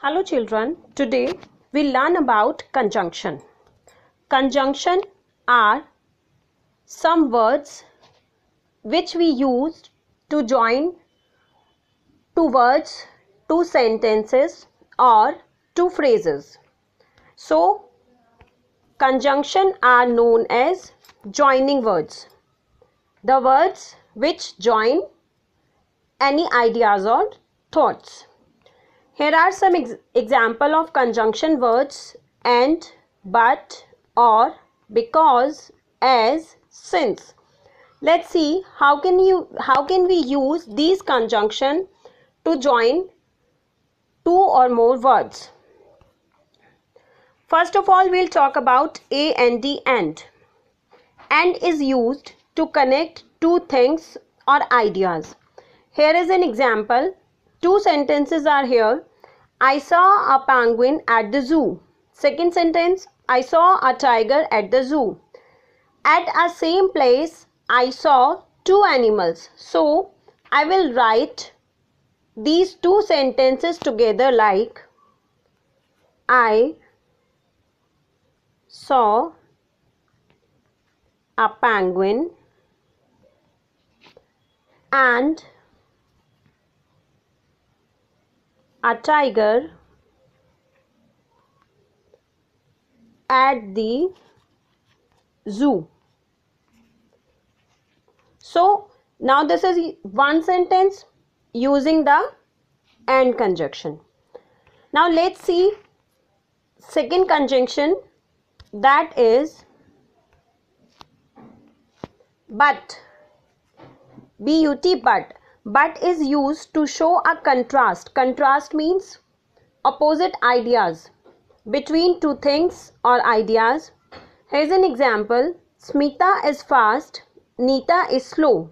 Hello children, today we learn about conjunction. Conjunction are some words which we use to join two words, two sentences or two phrases. So conjunction are known as joining words. The words which join any ideas or thoughts. Here are some example of conjunction words: and, but, or, because, as, since. Let's see how can we use these conjunction to join two or more words. First of all, we'll talk about and. And is used to connect two things or ideas. Here is an example. Two sentences are here. I saw a penguin at the zoo. Second sentence, I saw a tiger at the zoo. At a same place, I saw two animals. So, I will write these two sentences together like I saw a penguin and a tiger at the zoo. So now this is one sentence using the and conjunction. Now let's see second conjunction, that is but. But. But is used to show a contrast. Contrast means opposite ideas between two things or ideas. Here's an example. Smita is fast, Nita is slow.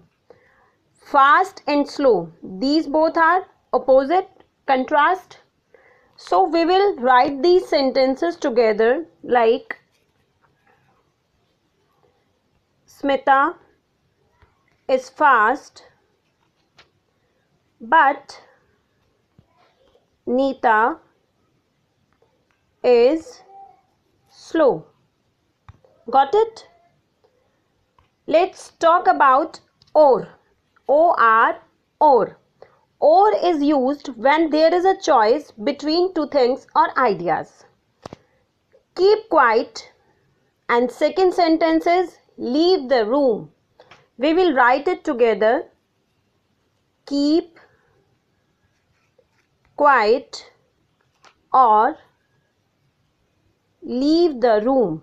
Fast and slow, these both are opposite, contrast. So we will write these sentences together like Smita is fast but Nita is slow. Got it? Let's talk about or. Or. Or is used when there is a choice between two things or ideas. Keep quiet, and second sentence is leave the room. We will write it together. Keep quiet or leave the room.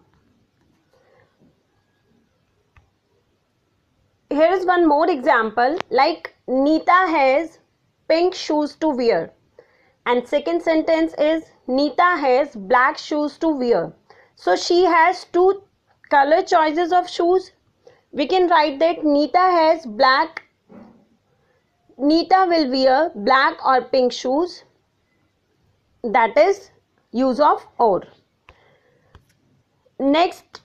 Here is one more example, like Nita has pink shoes to wear, and second sentence is Nita has black shoes to wear. So she has two color choices of shoes. We can write that Nita will wear black or pink shoes. That is use of or. Next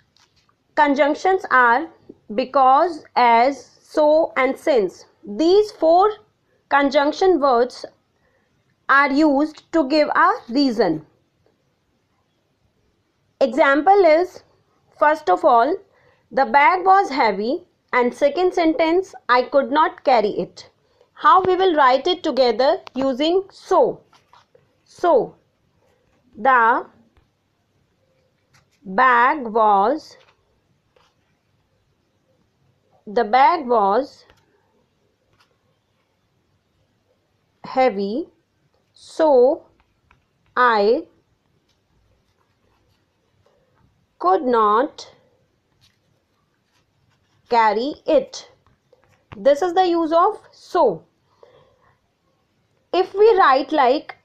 conjunctions are because, as, so and since. These four conjunction words are used to give a reason. Example is, first of all, the bag was heavy, and second sentence, I could not carry it. How we will write it together using so. So, the bag was heavy, so I could not carry it. This is the use of so. If we write like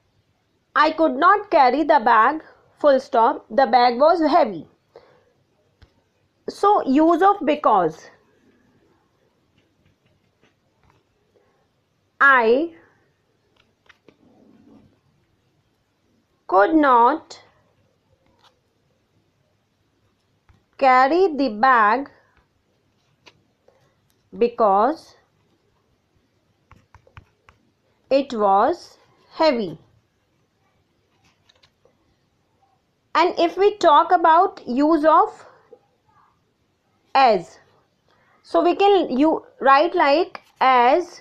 I could not carry the bag, full stop, the bag was heavy. So use of because. I could not carry the bag because it was heavy. And if we talk about use of as, so we can write like as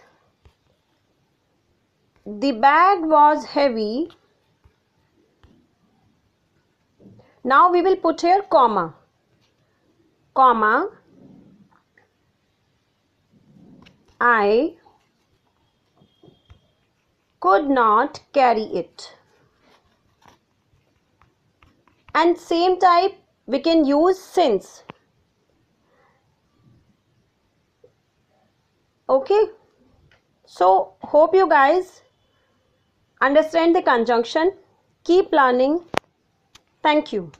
the bag was heavy. Now we will put here comma, I could not carry it. And same type we can use since. Okay, so hope you guys understand the conjunction. Keep learning. Thank you.